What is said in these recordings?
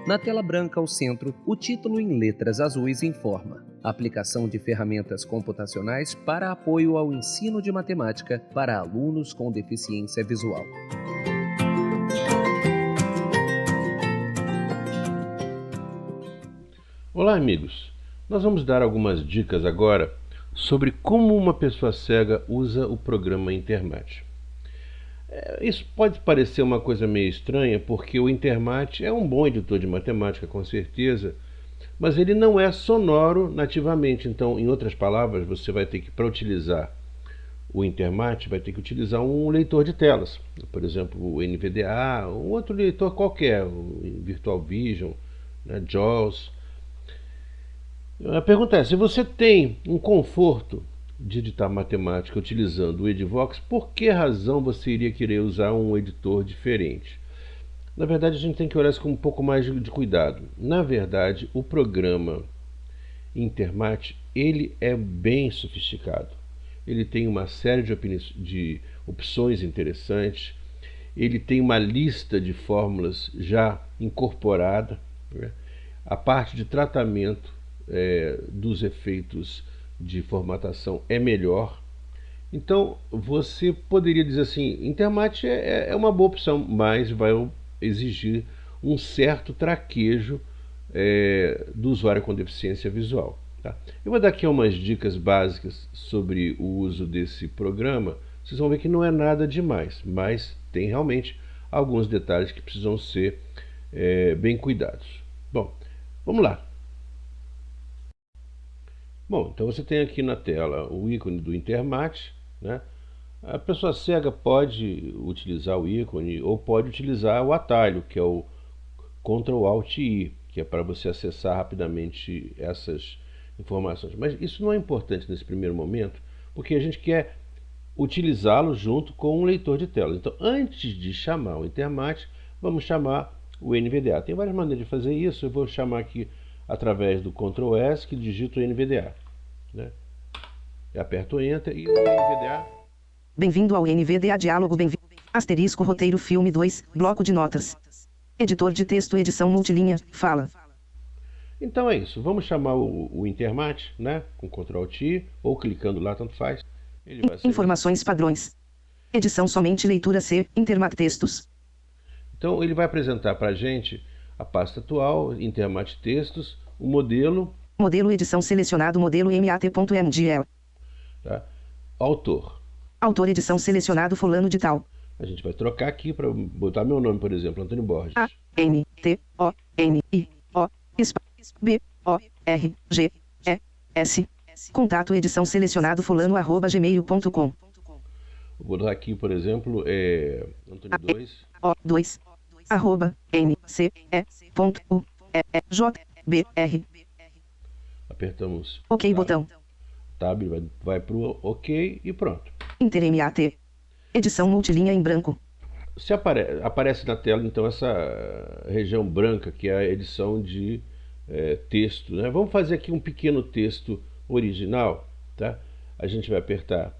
Na tela branca ao centro, o título em letras azuis informa: Aplicação de ferramentas computacionais para apoio ao ensino de matemática para alunos com deficiência visual. Olá, amigos! Nós vamos dar algumas dicas agora sobre como uma pessoa cega usa o programa Intermat. Isso pode parecer uma coisa meio estranha, porque o Intermat é um bom editor de matemática, com certeza, mas ele não é sonoro nativamente. Então, em outras palavras, você vai ter que, para utilizar o Intermat, vai ter que utilizar um leitor de telas. Por exemplo, o NVDA, um outro leitor qualquer, o Virtual Vision, né, JAWS. A pergunta é, se você tem um conforto de editar matemática utilizando o Edivox, por que razão você iria querer usar um editor diferente? Na verdade, a gente tem que olhar isso com um pouco mais de cuidado. Na verdade, o programa Intermat, ele é bem sofisticado. Ele tem uma série de opções interessantes. Ele tem uma lista de fórmulas já incorporada, né? A parte de tratamento dos efeitos de formatação é melhor. Então você poderia dizer assim, Intermat é uma boa opção, mas vai exigir um certo traquejo do usuário com deficiência visual, tá? Eu vou dar aqui umas dicas básicas sobre o uso desse programa. Vocês vão ver que não é nada demais, mas tem realmente alguns detalhes que precisam ser bem cuidados. Bom, vamos lá. Bom, então você tem aqui na tela o ícone do Intermat, né? A pessoa cega pode utilizar o ícone ou pode utilizar o atalho, que é o Ctrl+Alt+I, que é para você acessar rapidamente essas informações. Mas isso não é importante nesse primeiro momento, porque a gente quer utilizá-lo junto com um leitor de telas. Então, antes de chamar o Intermat, vamos chamar o NVDA. Tem várias maneiras de fazer isso. Eu vou chamar aqui através do Ctrl+S, que digito o NVDA, né? Eu aperto Enter e o NVDA. Bem-vindo ao NVDA Diálogo. Bem-vindo. Asterisco Roteiro Filme 2, Bloco de Notas. Editor de texto, edição multilinha, fala. Então é isso. Vamos chamar o Intermat, né? Com Ctrl+T ou clicando lá, tanto faz. Ele vai ser... Informações padrões. Edição somente leitura C, Intermat textos. Então ele vai apresentar para a gente a pasta atual, Intermat textos, o modelo. Modelo edição selecionado, modelo mat.mgl. Tá? Autor. Autor edição selecionado, fulano de tal. A gente vai trocar aqui para botar meu nome, por exemplo, Antônio Borges. A, N, T, O, N, I, O, B, O, R, G, E, S. Contato edição selecionado, fulano, @gmail.com. Vou botar aqui, por exemplo, Antônio 2. O, 2, @N, C, E, ponto, U, E, E, J, B, R. Apertamos OK, tab. botão. Tab vai para o OK e pronto. Intermat. Edição multilinha em branco. Se aparece na tela, então, essa região branca, que é a edição de texto, né? Vamos fazer aqui um pequeno texto original, tá? A gente vai apertar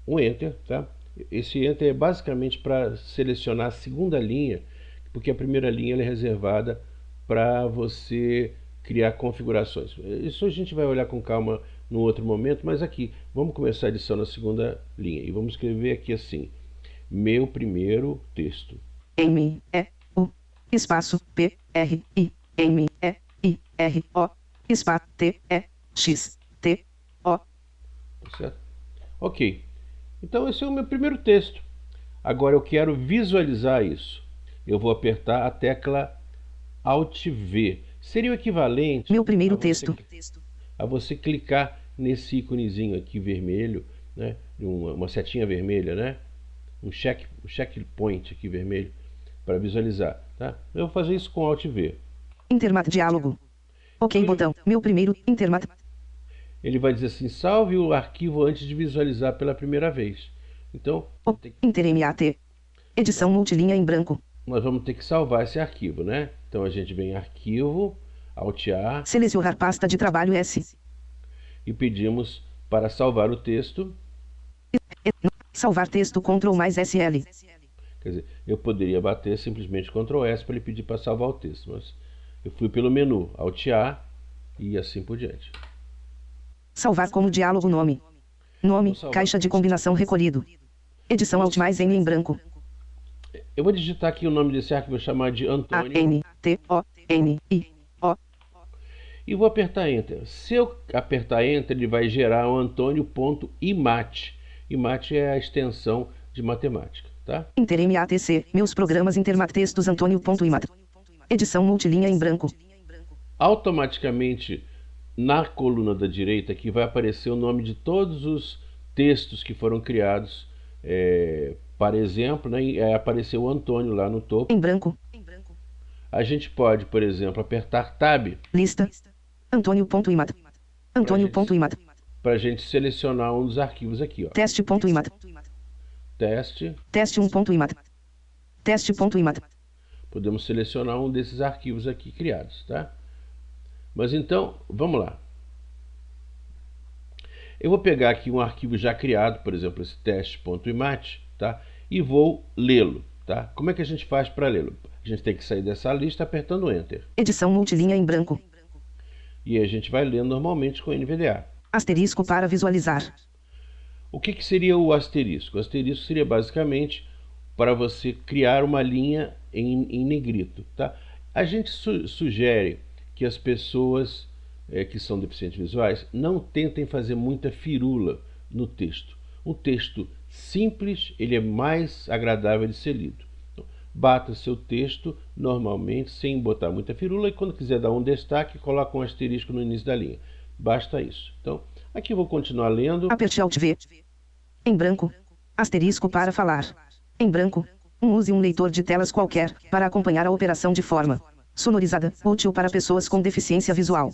um Enter, tá? Esse Enter é basicamente para selecionar a segunda linha, porque a primeira linha ela é reservada para você criar configurações. Isso a gente vai olhar com calma no outro momento, mas aqui, vamos começar a edição na segunda linha. E vamos escrever aqui assim, meu primeiro texto. M, E, U, espaço, P, R, I, M, E, I, R, O, espaço, T, E, X, T, O. Certo? Ok. Então esse é o meu primeiro texto. Agora eu quero visualizar isso. Eu vou apertar a tecla Alt V. Seria o equivalente Meu primeiro texto. A você clicar nesse íconezinho aqui vermelho, né? Uma setinha vermelha, né? Um checkpoint aqui vermelho para visualizar, tá? Eu vou fazer isso com Alt V. Intermat diálogo. OK, botão. Meu primeiro Intermat. Ele vai dizer assim, salve o arquivo antes de visualizar pela primeira vez. Então, Intermat. Edição multilinha em branco. Nós vamos ter que salvar esse arquivo, né? Então a gente vem em arquivo, Alt A. Selecionar pasta de trabalho S. E pedimos para salvar o texto. Salvar texto Ctrl+SL. Quer Quer dizer, eu poderia bater simplesmente Ctrl S para ele pedir para salvar o texto, mas eu fui pelo menu Alt A e assim por diante. Salvar como diálogo nome. Nome, caixa de combinação recolhido. Edição Alt mais N em branco. Eu vou digitar aqui o nome desse arquivo, vou chamar de Antônio. A-N-T-O-N-I-O. E vou apertar Enter. Se eu apertar Enter, ele vai gerar o Antônio.imat. Imat é a extensão de matemática, tá? InterMATC, meus programas Intermattextos Antônio.imat. Edição multilinha em branco. Automaticamente, na coluna da direita aqui vai aparecer o nome de todos os textos que foram criados. Para exemplo, né, apareceu o Antônio lá no topo. Em branco. A gente pode, por exemplo, apertar Tab. Lista. Antônio.imat. Antônio.imat. Para a gente selecionar um dos arquivos aqui, ó. Teste.imat. Teste. Teste 1.imat. Teste.imat. Podemos selecionar um desses arquivos aqui criados, tá? Mas então, vamos lá. Eu vou pegar aqui um arquivo já criado, por exemplo, esse teste.imat, tá? E vou lê-lo, tá? Como é que a gente faz para lê-lo? A gente tem que sair dessa lista apertando Enter. Edição multilinha em branco. E a gente vai lendo normalmente com NVDA. Asterisco para visualizar. O que seria o asterisco? O asterisco seria basicamente para você criar uma linha em negrito, tá? A gente sugere que as pessoas que são deficientes visuais não tentem fazer muita firula no texto. Um texto simples, ele é mais agradável de ser lido. Então, bata seu texto normalmente sem botar muita firula e quando quiser dar um destaque, coloca um asterisco no início da linha. Basta isso. Então, aqui eu vou continuar lendo. Aperte Alt V. Em branco. Asterisco para falar. Em branco. Use um leitor de telas qualquer para acompanhar a operação de forma sonorizada, útil para pessoas com deficiência visual.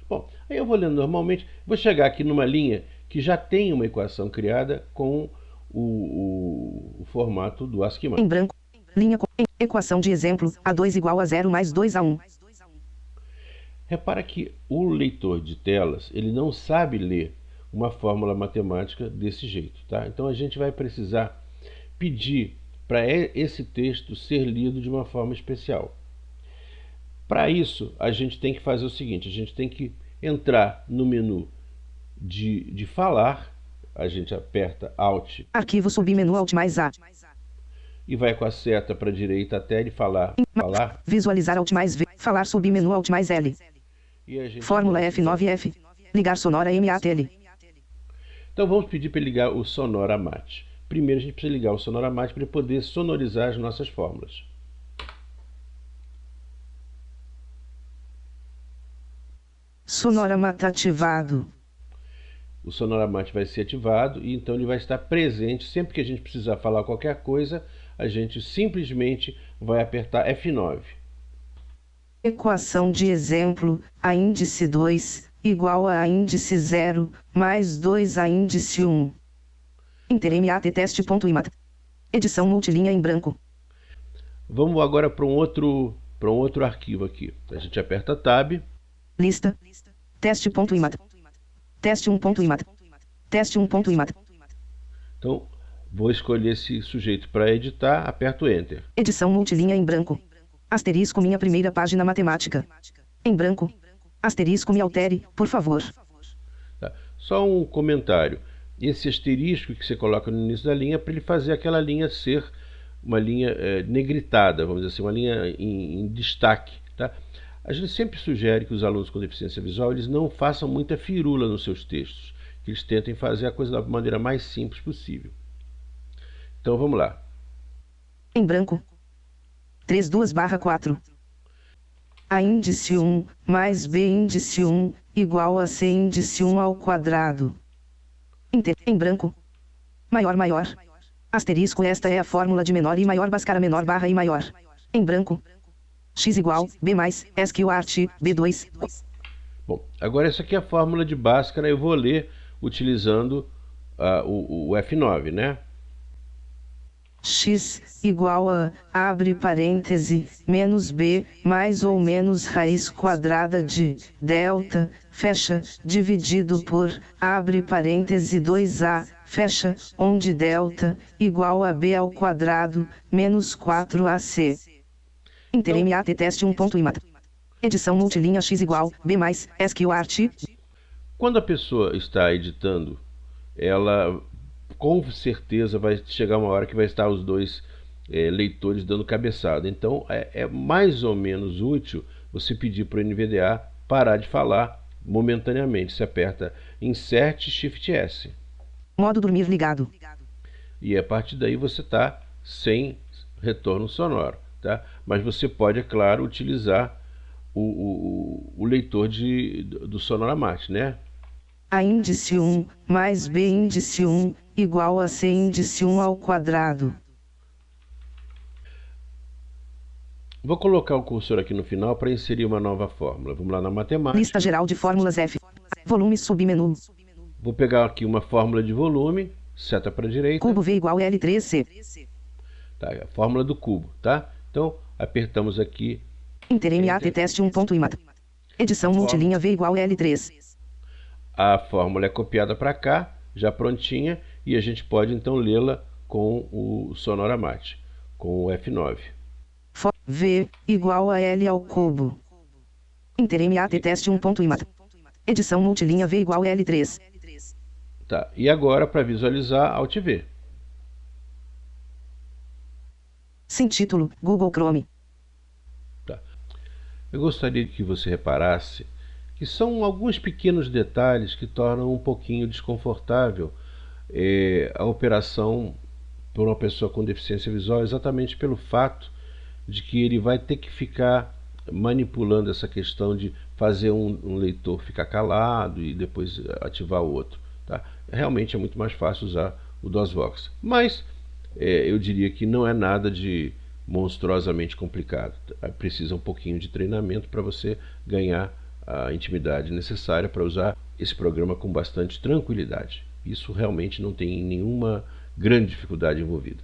Bom, aí eu vou lendo normalmente, vou chegar aqui numa linha que já tem uma equação criada com o formato do ASCII. Em branco, linha com equação de exemplo, A2 igual a 0 mais 2A1. Repara que o leitor de telas, ele não sabe ler uma fórmula matemática desse jeito, tá? Então a gente vai precisar pedir para esse texto ser lido de uma forma especial. Para isso, a gente tem que fazer o seguinte, a gente tem que entrar no menu de falar, a gente aperta Alt. Arquivo submenu Alt mais A. E vai com a seta para a direita até ele falar. Visualizar Alt mais V. Falar submenu Alt mais L. E a gente Fórmula F9F. Ligar sonora MATL. Então vamos pedir para ligar o Sonoramat. Primeiro a gente precisa ligar o Sonoramat para ele poder sonorizar as nossas fórmulas. Sonoramat ativado. O Sonoramat vai ser ativado e então ele vai estar presente. Sempre que a gente precisar falar qualquer coisa, a gente simplesmente vai apertar F9. Equação de exemplo, A índice 2, igual a índice 0, mais 2 a índice 1. InterMAT teste.imat. Edição multilinha em branco. Vamos agora para um outro arquivo aqui. A gente aperta Tab. Lista. Teste.imat. Teste 1.imat. Teste 1.imat. Então, vou escolher esse sujeito para editar, aperto Enter. Edição multilinha em branco. Asterisco minha primeira página matemática. Em branco. Asterisco me altere, por favor. Tá. Só um comentário. Esse asterisco que você coloca no início da linha é para ele fazer aquela linha ser uma linha negritada, vamos dizer assim, uma linha em destaque, tá? A gente sempre sugere que os alunos com deficiência visual eles não façam muita firula nos seus textos, que eles tentem fazer a coisa da maneira mais simples possível. Então vamos lá. Em branco. 32/4. A índice 1 mais B índice 1 igual a C índice 1 ao quadrado. Em branco. Maior. Asterisco esta é a fórmula de menor e maior Bhaskara menor barra e maior. Em branco. X igual, B mais, SQArt, B2. Bom, agora essa aqui é a fórmula de Bhaskara, eu vou ler utilizando o F9, né? X igual a, abre parêntese, menos B, mais ou menos raiz quadrada de, delta, fecha, dividido por, abre parêntese 2A, fecha, onde delta, igual a b ao quadrado, menos 4ac. Enter MAT teste 1.imat. Edição multilinha x igual, b mais, sqrt. Quando a pessoa está editando, ela com certeza vai chegar uma hora que vai estar os dois leitores dando cabeçada. Então é mais ou menos útil você pedir para o NVDA parar de falar momentaneamente. Você aperta Insert Shift S. Modo dormir ligado. E a partir daí você está sem retorno sonoro, tá? Mas você pode, é claro, utilizar o leitor do Sonoramat, né? A índice 1 mais b índice 1 igual a c índice 1 ao quadrado. Vou colocar o cursor aqui no final para inserir uma nova fórmula. Vamos lá na matemática. Lista geral de fórmulas F. Volume submenu. Vou pegar aqui uma fórmula de volume, seta para a direita. Cubo V igual L3C. Tá, a fórmula do cubo, tá? Então, apertamos aqui. Enter MAT teste 1.imat. Edição multilinha V igual L3. A fórmula é copiada para cá, já prontinha, e a gente pode então lê-la com o Sonoramat, com o F9. V igual a L ao cubo. Enter MAT teste 1.imat. Edição multilinha V igual L3. Tá, e agora para visualizar, Alt V. Sem título, Google Chrome. Tá. Eu gostaria que você reparasse que são alguns pequenos detalhes que tornam um pouquinho desconfortável a operação por uma pessoa com deficiência visual, exatamente pelo fato de que ele vai ter que ficar manipulando essa questão de fazer um leitor ficar calado e depois ativar o outro. Tá? Realmente é muito mais fácil usar o DOSVox, mas eu diria que não é nada de monstruosamente complicado. Precisa um pouquinho de treinamento para você ganhar a intimidade necessária para usar esse programa com bastante tranquilidade. Isso realmente não tem nenhuma grande dificuldade envolvida.